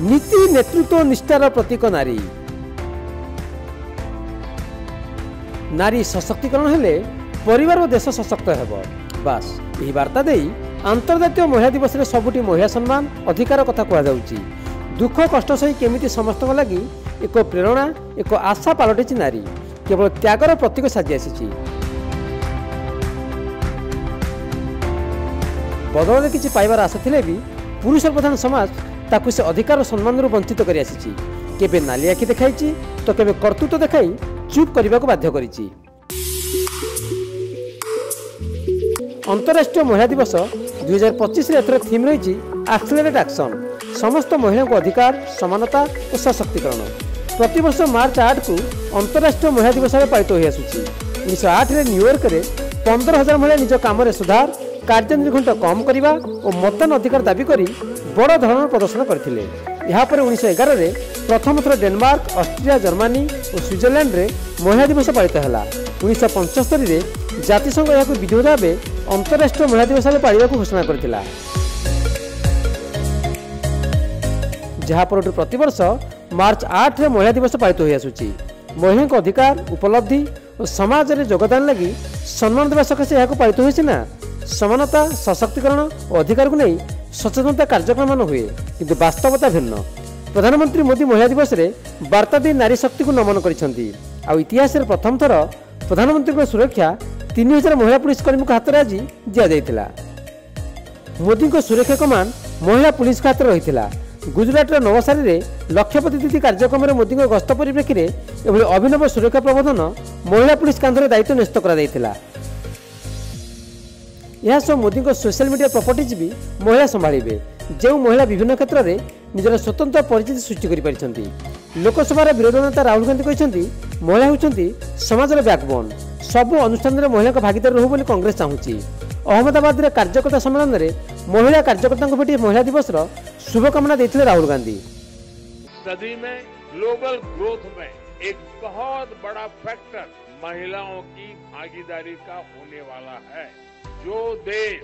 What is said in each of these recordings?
नीति नेतृत्व निष्ठार प्रतीक नारी नारी सशक्तिकरण हेले परिवार और देश सशक्त हेब। बास यही वार्ता दे अंतर्जातीय महिला दिवस में सबुटी महिला सम्मान अधिकार कथा कहुच्छी। दुख कष्ट सही केमिति समस्त लगी एक प्रेरणा एक आशा पलटि नारी केवल त्यागर प्रतीक साजी आसी। बदल किसी पाइबार आशा थिले भी पुरुष प्रधान समाज ताकू से अधिकार और सम्मान वंचित कर आसी। केबे नाली आखि देखाई तो केबे कर्तृत्व देखाई चुप करने को बाध्य करिछि। अंतर्राष्ट्रीय महिला दिवस 2025 एथर थीम रही एक्सेलरेट एक्शन, समस्त महिला को अधिकार समानता और सशक्तिकरण। प्रतिवर्ष मार्च 8 को अंतर्राष्ट्रीय महिला दिवस पालित हो आसुछि। 1908 में न्यूयॉर्क में 15,000 महिला निज काम में सुधार कार्यानुघंट कम करने और मतदान अधिकार दाबी कर बड़ धरण प्रदर्शन करते। यापर 1911 में प्रथम थर डेनमार्क ऑस्ट्रिया जर्मनी और स्विट्जरलैंड में महिला दिवस पालित है। 1975 में जातिसंघ यह विधि भाव अंतर्राष्ट्रीय महिला दिवस पालिबा घोषणा करथिला। जहाँपर प्रतिवर्ष मार्च 8 में महिला दिवस पालित हो आसुछि। महिला अधिकार उपलब्धि और समाज में योगदान लगी सम्मान देवा सकाशे यह पालित होइछि ना। समानता सशक्तिकरण और अधिकार को नहीं सचेतनता कार्यक्रम हुए किंतु वास्तवता भिन्न। प्रधानमंत्री मोदी महिला दिवस में वार्ता दे नारी शक्ति को नमन करिसेंती। आ इतिहास प्रथम थर प्रधानमंत्री सुरक्षा 3000 महिला पुलिसकर्मी हाथ में आज दि जाइथिला। मोदी को सुरक्षा कमान महिला पुलिस हाथ में रही। गुजरात नवसारी में लक्षपति दीदी कार्यक्रम में मोदी गस्त परिप्रेक्षी में अभिनव सुरक्षा प्रबंधन महिला पुलिस कांधरे दायित्व न्यस्त कर मोदी को सोशल मीडिया प्रॉपर्टीज भी महिला संभाळिबे। जो महिला विभिन्न क्षेत्र में निजर स्वतंत्र परिचिति सृष्टि कर। लोकसभा विरोधी नेता राहुल गांधी कहते महिला होती समाज बैकबोन, सबु अनुष्ठान में महिला भागीदारी रहू बोली कांग्रेस चाहूँगी। अहमदाबाद में कार्यकर्ता सम्मेलन में महिला कार्यकर्ता भेटी महिला दिवस शुभकामना देते राहुल गांधी। सदी में ग्लोबल ग्रोथ में एक बहुत बड़ा फैक्टर महिलाओं की भागीदारी का होने वाला है। जो देश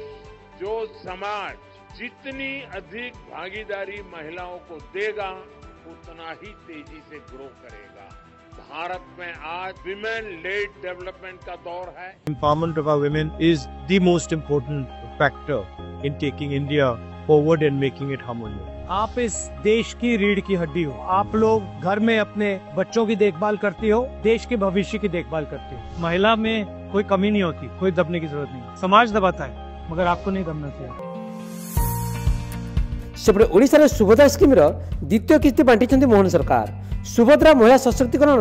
जो समाज जितनी अधिक भागीदारी महिलाओं को देगा उतना ही तेजी से ग्रो करेगा। भारत में आज विमेन लेड डेवलपमेंट का दौर है। Empowerment of our women is the most important factor in taking India forward and making it harmonious. आप इस देश की रीढ़ की हड्डी हो। आप लोग घर में अपने बच्चों की देखभाल करती हो, देश के भविष्य की देखभाल करती हो। महिला में कोई कमी नहीं होती, कोई दबने की जरूरत नहीं। समाज दबाता है मगर आपको नहीं दबना चाहिए। सेपटे ओडिशा सुभद्रा स्कीम द्वितीय किस्ती बांटी मोहन सरकार। सुभद्रा महिला सशक्तिकरण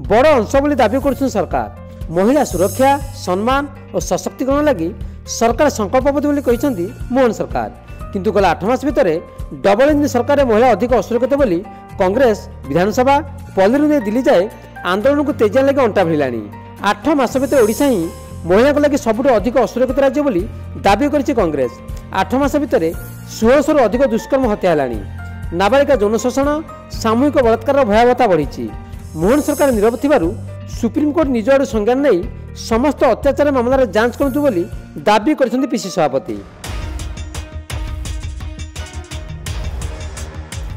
बड़ अंश बोली दाबी कर सरकार। महिला सुरक्षा सम्मान और सशक्तिकरण लगी सरकार संकल्पबद्ध बोली कहते मोहन सरकार। किंतु गला 8 मास भितर डबल इंजिन सरकार महिला अधिक असुरक्षित बोली कांग्रेस विधानसभा पल्लीरू ने दिल्ली जाए आंदोलन को तेजिया लगे अंटा भिड़ाणी। 8 मास भितर ओडिशा ही महिला लगी सबुठ अधिक असुरक्षित राज्य बोली दाबी करिछि कांग्रेस। 8 मास भितर 1600 अधिक दुष्कर्म हत्या हेलाणी। नाबालिका यौन शोषण सामूहिक बलात्कार भयावहता बढ़ी। मोहन सरकार नीरव थिबारु सुप्रीमकोर्ट निज आड़ संज्ञान नहीं समस्त अत्याचार मामलार जांच करतु बोली दाबी करिसेंती पीसी सभापति।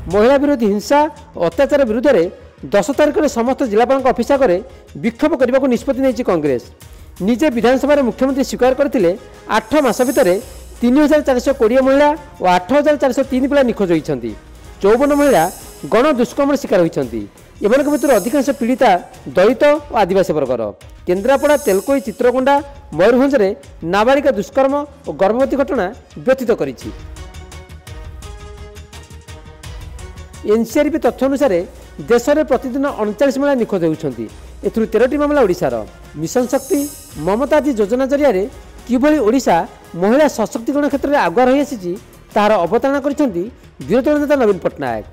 महिला विरोधी हिंसा और अत्याचार विरुद्ध में 10 तारिख में समस्त जिलापाल ऑफिस आगे विक्षोभ करने को निष्पत्ति नहीं कांग्रेस। निजे विधानसभा मुख्यमंत्री स्वीकार करते 8 मास भितर 3420 महिला और 8403 पिला निखोज होती। 54 महिला गण दुष्कर्म शिकार होती। एमान भर अधिकांश पीड़िता दलित और आदिवासी वर्गर। केन्द्रापड़ा तेलकोई चित्रकोंडा मयूरभंज में नाबालिका दुष्कर्म और गर्भवती घटना व्यथित करिछि। एनसीआरबी तथ्य अनुसार देश में प्रतिदिन 39 महिला निखोज होती। एथुरु 13टी मामला ओडिशार। मिशन शक्ति ममता आदि योजना जरिया किभली ओडिशा महिला सशक्तिकरण क्षेत्र में आगुआ रही आसी तार अवतारणा करिसेंती विरोधी दल नेता नवीन पट्टनायक।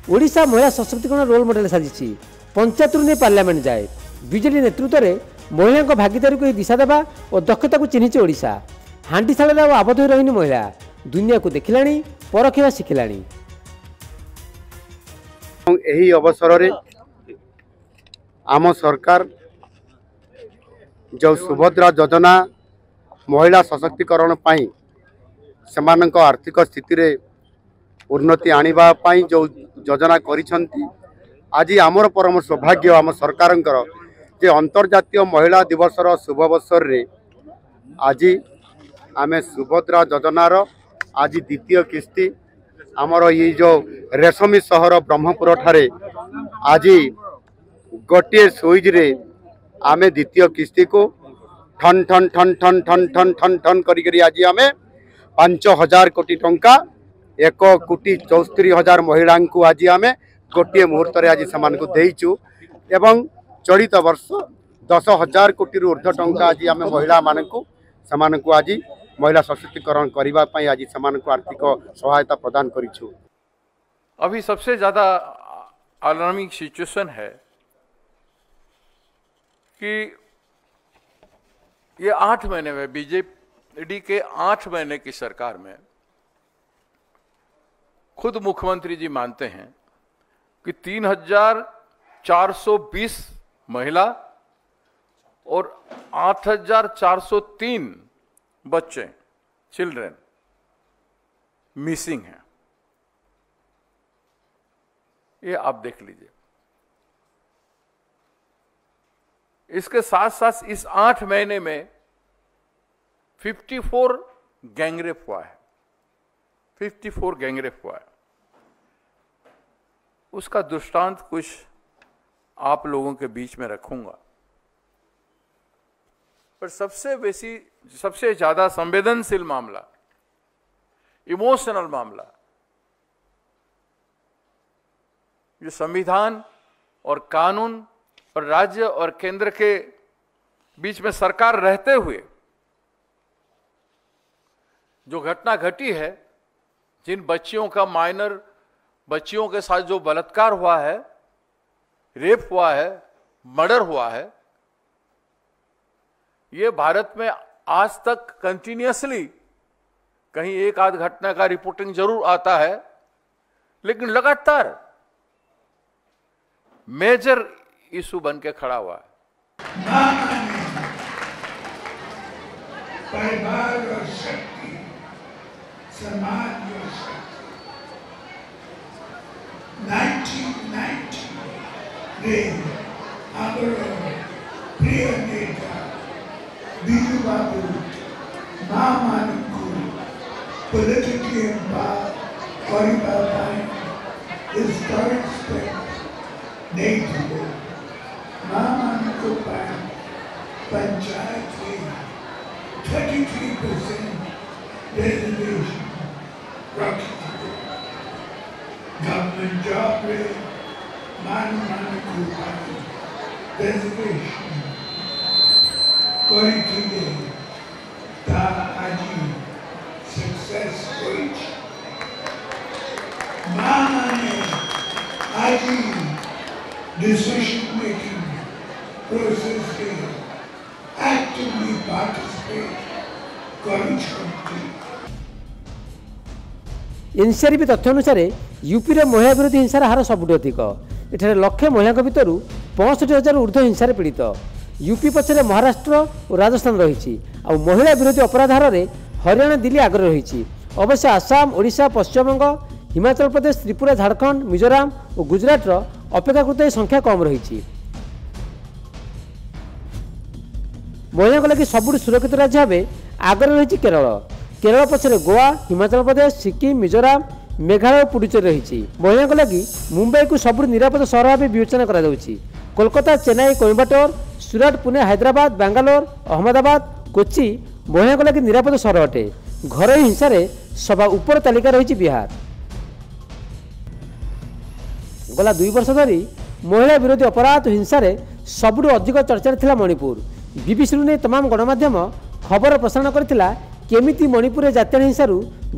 ओडिशा महिला सशक्तिकरण रोल मॉडल साजिछि। पंचायत नहीं पार्लियामेंट जाए बीजेडी नेतृत्व में महिला भागीदारी को दिशा देवा और दक्षता को चिन्हिछि ओडिशा। हांडीशाल आबद्ध हो रही महिला दुनिया को देखिलाणी परखिबा शिखिलाणी। यही अवसर रे आम सरकार जो सुभद्रा योजना महिला सशक्तिकरण पाई सेमानक आर्थिक स्थिति रे उन्नति आनिबा पई जो योजना करिसंती आज आमर परम सौभाग्य आम सरकारंकर जे अंतर्जातीय महिला दिवसर शुभ अवसर रे आज आमे सुभद्रा योजनार आज द्वितीय किस्ती आमर ये जो रेशमी सहर ब्रह्मपुर ठारे आज गोटे सुइज रे आमे द्वितीय किस्ती को ठन ठन ठन ठन ठन ठन ठन ठन करी आज आमे 5,000 कोटी टंका 1,74,000 महिला को आज आमे गोटे मुहूर्त आज से देचु एवं चलित वर्ष 10,000 कोटी ऊर्ध्व टंका आज आम महिला मानू से आज महिला सशक्तिकरण करने आज से आर्थिक सहायता प्रदान करिछु। अभी सबसे ज़्यादा अलार्मिंग सिचुएशन है कि ये 8 महीने में बीजेपी के 8 महीने की सरकार में खुद मुख्यमंत्री जी मानते हैं कि 3,420 महिला और 8,403 बच्चे चिल्ड्रन मिसिंग हैं। ये आप देख लीजिए। इसके साथ साथ इस 8 महीने में 54 गैंगरेप हुआ है। 54 गैंगरेप हुआ है। उसका दृष्टांत कुछ आप लोगों के बीच में रखूंगा। पर सबसे ज्यादा संवेदनशील मामला, इमोशनल मामला, जो संविधान और कानून और राज्य और केंद्र के बीच में सरकार रहते हुए जो घटना घटी है, जिन बच्चियों का माइनर बच्चियों के साथ जो बलात्कार हुआ है, रेप हुआ है, मर्डर हुआ है, ये भारत में आज तक कंटिन्यूअसली कहीं एक आध घटना का रिपोर्टिंग जरूर आता है, लेकिन लगातार मेजर इशू बन के खड़ा हुआ है। परिवार और शक्ति, समाज और शक्ति। 1990 में हमारे प्रिय नेता बीजू बाबू महामानव को politically empowered historic step नहीं थे। महामानव को पंचायत में 33% reservation रखी थी। गवर्नमेंट जॉब में महामानव को reservation कोई थी ता आजी सक्सेस कोई माने आजी डिसीजन मेकिंग प्रोसेस के एक्टिवली पार्टिसिपेट करी छथि। एनसीआरबी तथ्य अनुसार यूपी रे महिला विरोधी हिंसार हार सबुठ अधिक। एठारे लक्षे महिला भितर 65,000 ऊर्ध्व हिंसार पीड़ित। यूपी पछरे महाराष्ट्र और राजस्थान रही। महिला विरोधी अपराध हार में हरियाणा दिल्ली आगे रही। अवश्य आसाम, ओडिशा, पश्चिमबंग, हिमाचल प्रदेश, त्रिपुरा, झारखंड, मिजोराम और गुजरात अपेक्षाकृत संख्या कम रही। महिला लगी सबुठ सुरक्षित राज्य भाव आगे रही केरल। केरल पछरे गोवा, हिमाचल प्रदेश, सिक्किम, मिजोराम, मेघालय और पुडुचेरी रही। महिला लगी मुंबई को सबुठ निरापद सहर भाव विवेचना करा जाउछि। कोलकाता, चेन्नई, कोयम्बटूर, सूरत, पुणे, हैदराबाद, बेंगालोर, अहमदाबाद, कोच्चि महिला लगी निरापद सहर अटे। घर हिंसा सभा उपर तालिका रही बिहार। गला 2 वर्ष धरी महिला विरोधी अपराध हिंसा सबुठ अधिक चर्चा थिला मणिपुर। बीबीसी ने तमाम गणमाध्यम खबर प्रसारण करथिला केमिति मणिपुर में जातीय हिंसार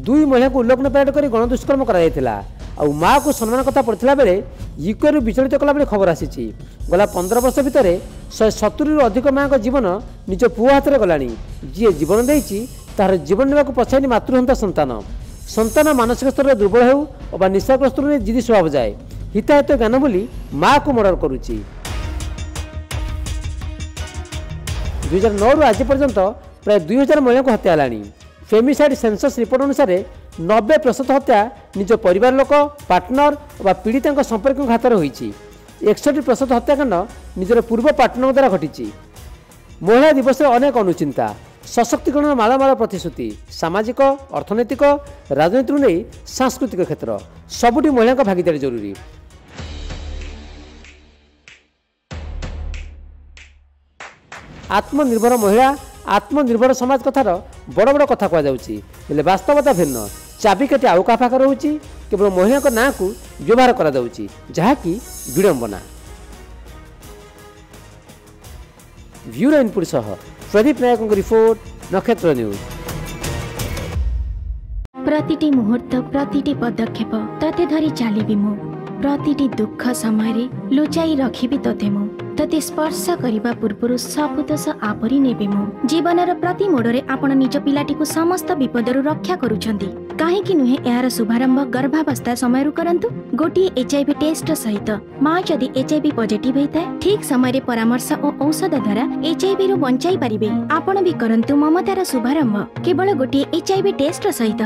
2 महिला को उल्लंघन परेड कर गणदुष्कर्म करा माँ को सम्मान कथा पड़ता बेले यूके विचलित कला बेले खबर आसी। गला 15 वर्ष भितर 170 अधिक माँ का जीवन निज पुओ हाथ में गलानी। जी जीवन देती तार जीवन नेवाक पछायनी मातृहंता संतान मानसिक स्तर में दुर्बल हो निशाग्रस्त जिदी स्वभाव जाए हिताहित ज्ञान बोली माँ को मर्डर करुच्ची। 2009 आज पर्यंत प्राय 2000 महिला को हत्या है। फेमिसाइड सेंसस रिपोर्ट अनुसार 90% हत्या निज परिवार लोक पार्टनर व पीड़िता संपर्क घातर होती। 61% हत्याकांड निजर पूर्व पार्टनर द्वारा घटी। महिला दिवस अनेक अनुचिंता सशक्तिकरण मालमाल प्रतिश्रुति सामाजिक अर्थनैतिक राजनीति नहीं सांस्कृतिक क्षेत्र सबुठी महिला भागीदारी जरूरी। आत्मनिर्भर महिला आत्मनिर्भर समाज कथार बड़ बड़ कथा कहुच्छे वास्तवता भिन्न। चाबिकाठी आउ क्या पाखे रोचे केवल महिला ना को व्यवहार करा जहाँकि विडंबना। ब्यूरो इनपुट सह प्रदीप नायक रिपोर्ट नक्षत्र न्यूज। प्रतिटी मुहूर्त प्रतिटी पदक्षेप तते धरी चलिबी मु प्रतिटी दुख समय लुचाई रखिबी तते मु तते स्पर्श करने पूर्व सबुदोष आपरी नेबे मु। जीवनर प्रति मोड़े आपण निज पिलाटी समस्त विपदरू रक्षा करुछंती काहेकि नुहे यार शुभारंभ गर्भावस्था समय करंतु। गोटे HIV टेस्ट सहित माँ जदि HIV पॉजिटिव होता है ठीक समय परामर्श और औषध द्वारा HIV रु बंचाई पारिबे। आपण भी करंतु ममतार शुभारंभ केवल गोटे HIV टेस्ट सहित।